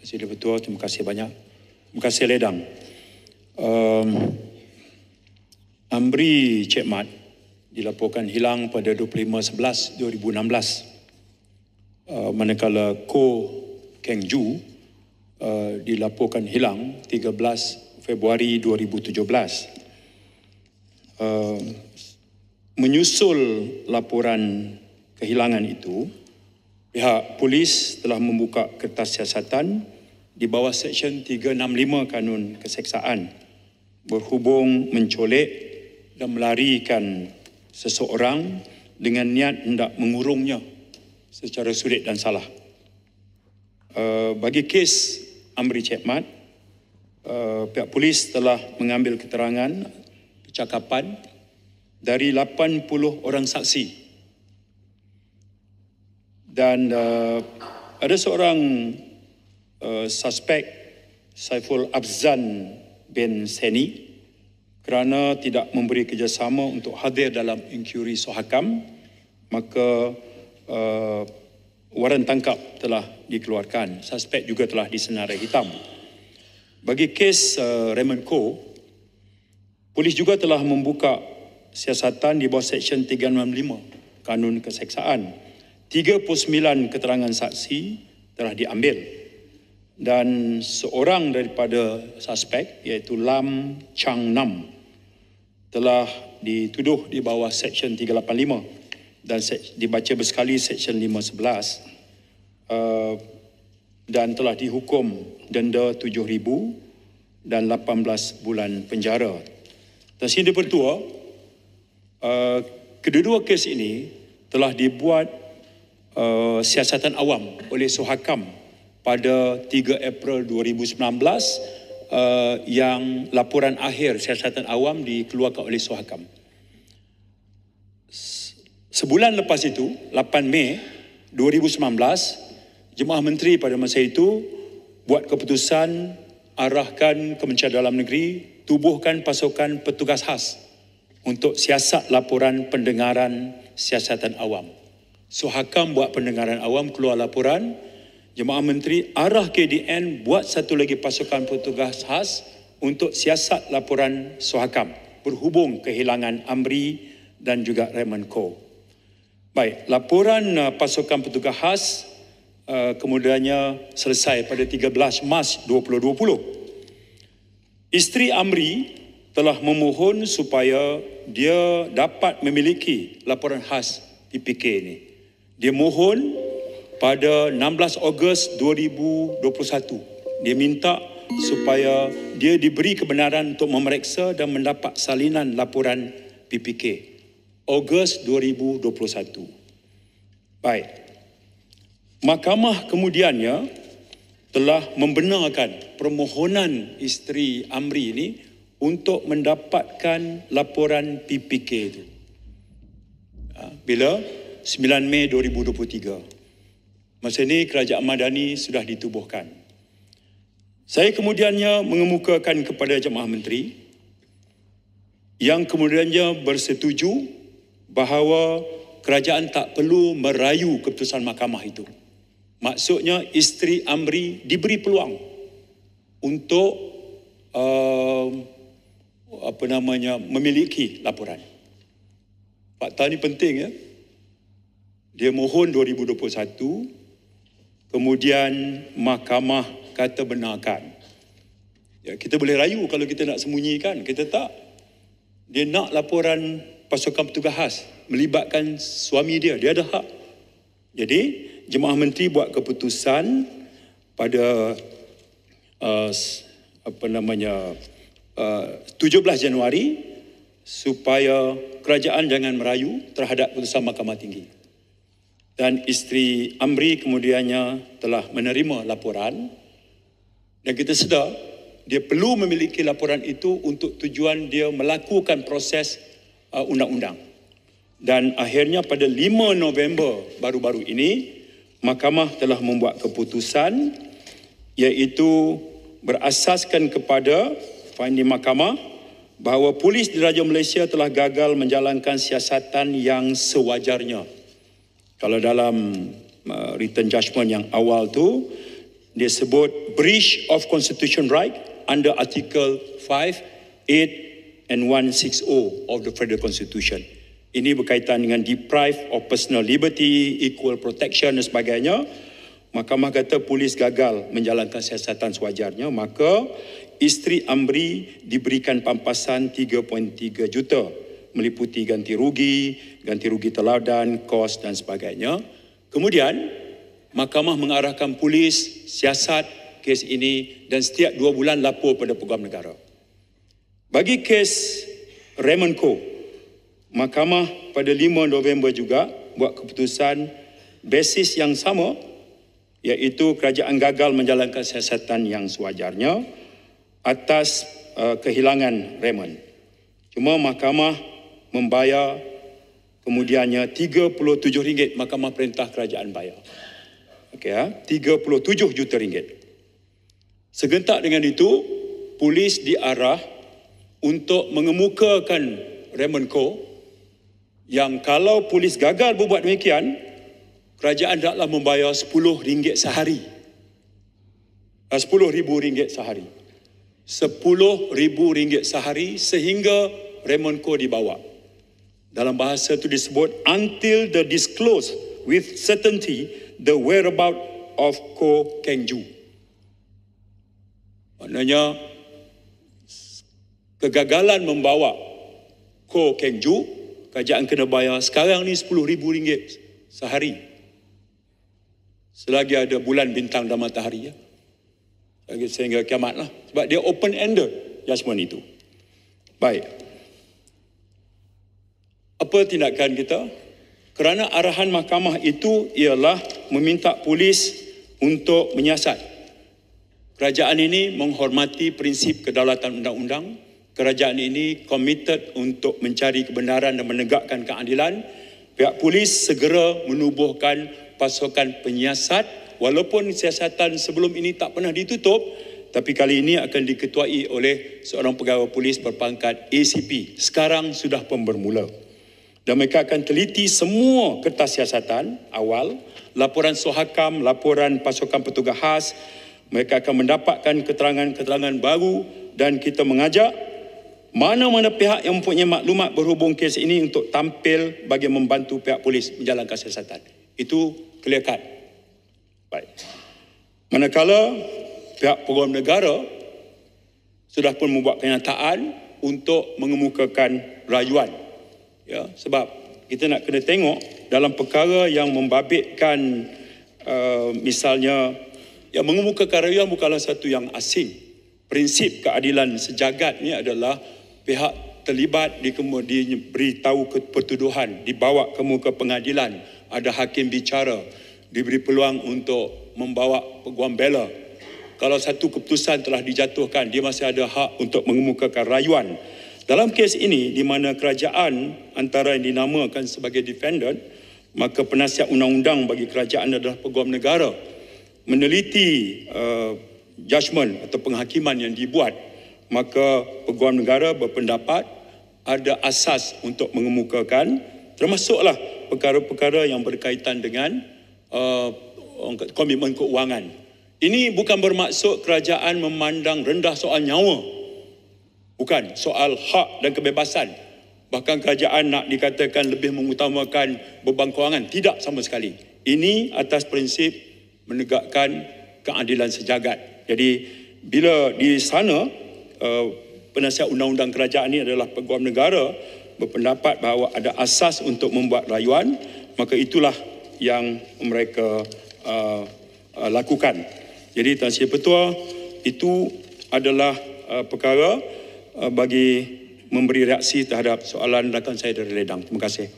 kasih Ketua, terima kasih banyak. Terima kasih Ledang. Amri Cik Mat dilaporkan hilang pada 25/11/2016. Manakala Ko Keng Ju dilaporkan hilang 13 Februari 2017. Menyusul laporan kehilangan itu, pihak polis telah membuka kertas siasatan di bawah Seksyen 365 Kanun Keseksaan berhubung mencolek dan melarikan seseorang dengan niat hendak mengurungnya secara surit dan salah. Bagi kes Amri Cik Mat, pihak polis telah mengambil keterangan percakapan dari 80 orang saksi dan ada seorang suspek Saiful Abzan bin Seni kerana tidak memberi kerjasama untuk hadir dalam inkuari Sohakam, maka waran tangkap telah dikeluarkan. Suspek juga telah disenarai hitam. Bagi kes Raymond Koh, polis juga telah membuka siasatan di bawah Seksyen 365 Kanun Keseksaan. 39 keterangan saksi telah diambil dan seorang daripada suspek iaitu Lam Chang Nam telah dituduh di bawah Seksyen 385 dan dibaca bersekali Seksyen 511 dan telah dihukum denda RM7,000 dan 18 bulan penjara. Dan Sini Pertua, kedua-dua kes ini telah dibuat siasatan awam oleh Sohakam pada 3 April 2019 yang laporan akhir siasatan awam dikeluarkan oleh Sohakam. Sebulan lepas itu, 8 Mei 2019, Jemaah Menteri pada masa itu buat keputusan arahkan Kementerian Dalam Negeri tubuhkan pasukan petugas khas untuk siasat laporan pendengaran siasatan awam. Sohakam buat pendengaran awam, keluar laporan, Jemaah Menteri arah KDN buat satu lagi pasukan petugas khas untuk siasat laporan Sohakam berhubung kehilangan Amri dan juga Raymond Koh. Baik, laporan pasukan petugas khas kemudiannya selesai pada 13 Mac 2020. Isteri Amri telah memohon supaya dia dapat memiliki laporan khas PPK ini. Dia mohon pada 16 Ogos 2021. Dia minta supaya dia diberi kebenaran untuk memeriksa dan mendapat salinan laporan PPK. Ogos 2021. Baik. Mahkamah kemudiannya telah membenarkan permohonan isteri Amri ini untuk mendapatkan laporan PPK itu. Bila? 9 Mei 2023. Masa ini Kerajaan Madani sudah ditubuhkan. Saya kemudiannya mengemukakan kepada Jemaah Menteri yang kemudiannya bersetuju bahawa kerajaan tak perlu merayu keputusan mahkamah itu. Maksudnya isteri Amri diberi peluang untuk memiliki laporan. Fakta ini penting ya. Dia mohon 2021, kemudian mahkamah kata benarkan. Ya, kita boleh rayu kalau kita nak sembunyikan, kita tak. Dia nak laporan pasukan petugas khas melibatkan suami dia ada hak. Jadi Jemaah Menteri buat keputusan pada 17 Januari supaya kerajaan jangan merayu terhadap keputusan Mahkamah Tinggi. Dan isteri Amri kemudiannya telah menerima laporan dan kita sedar dia perlu memiliki laporan itu untuk tujuan dia melakukan proses undang-undang. Dan akhirnya pada 5 November baru-baru ini, Mahkamah telah membuat keputusan iaitu berasaskan kepada finding Mahkamah bahawa polis Diraja Malaysia telah gagal menjalankan siasatan yang sewajarnya. Kalau dalam written judgment yang awal tu, dia sebut breach of constitution right under Article 5, 8 and 160 of the Federal Constitution. Ini berkaitan dengan deprive of personal liberty, equal protection dan sebagainya. Mahkamah kata polis gagal menjalankan siasatan sewajarnya, maka isteri Amri diberikan pampasan 3.3 juta meliputi ganti rugi teladan, kos dan sebagainya. Kemudian mahkamah mengarahkan polis siasat kes ini dan setiap 2 bulan lapor pada Peguam Negara. Bagi kes Raymond Koh, mahkamah pada 5 November juga buat keputusan basis yang sama, iaitu kerajaan gagal menjalankan siasatan yang sewajarnya atas kehilangan Raymond. Cuma mahkamah membayar kemudiannya RM37 mahkamah perintah kerajaan bayar. Okey, RM37 juta. Segentak dengan itu, polis diarah untuk mengemukakan Raymond Koh yang kalau polis gagal berbuat demikian, kerajaan hendaklah membayar RM10 sehari. RM10,000 sehari. RM10,000 sehari sehingga Raymond Koh dibawa. Dalam bahasa itu disebut until the disclose with certainty the whereabout of Koh Keng Ju. Maknanya kegagalan membawa Koh Keng Ju, kerajaan kena bayar sekarang ni RM10,000 sehari. Selagi ada bulan, bintang dan matahari, ya. Sehingga kiamat lah. Sebab dia open-ended judgement itu. Baik. Apa tindakan kita? Kerana arahan mahkamah itu ialah meminta polis untuk menyiasat. Kerajaan ini menghormati prinsip kedaulatan undang-undang. Kerajaan ini komited untuk mencari kebenaran dan menegakkan keadilan. Pihak polis segera menubuhkan pasukan penyiasat, walaupun siasatan sebelum ini tak pernah ditutup, tapi kali ini akan diketuai oleh seorang pegawai polis berpangkat ACP. Sekarang sudah pun bermula. Dan mereka akan teliti semua kertas siasatan awal, laporan sohakam, laporan pasukan petugas khas. Mereka akan mendapatkan keterangan-keterangan baru dan kita mengajak mana-mana pihak yang mempunyai maklumat berhubung kes ini untuk tampil bagi membantu pihak polis menjalankan siasatan. Itu clear cut. Baik. Manakala pihak Peguam Negara sudah pun membuat kenyataan untuk mengemukakan rayuan. Ya, sebab kita nak kena tengok dalam perkara yang membabitkan misalnya yang mengemukakan rayuan bukanlah satu yang asing. Prinsip keadilan sejagat ni adalah pihak terlibat diberitahu pertuduhan, dibawa ke muka pengadilan, ada hakim bicara, diberi peluang untuk membawa peguam bela. Kalau satu keputusan telah dijatuhkan, dia masih ada hak untuk mengemukakan rayuan. Dalam kes ini, di mana kerajaan antara yang dinamakan sebagai defendant, maka penasihat undang-undang bagi kerajaan adalah Peguam Negara. Meneliti judgement atau penghakiman yang dibuat, maka Peguam Negara berpendapat ada asas untuk mengemukakan, termasuklah perkara-perkara yang berkaitan dengan komitmen keuangan. Ini bukan bermaksud kerajaan memandang rendah soal nyawa. Bukan, soal hak dan kebebasan. Bahkan kerajaan nak dikatakan lebih mengutamakan beban kewangan. Tidak sama sekali. Ini atas prinsip menegakkan keadilan sejagat. Jadi, bila di sana, penasihat undang-undang kerajaan ini adalah Peguam Negara berpendapat bahawa ada asas untuk membuat rayuan, maka itulah yang mereka lakukan. Jadi Tan Sri Ketua, itu adalah perkara bagi memberi reaksi terhadap soalan rakan saya dari Ledang. Terima kasih.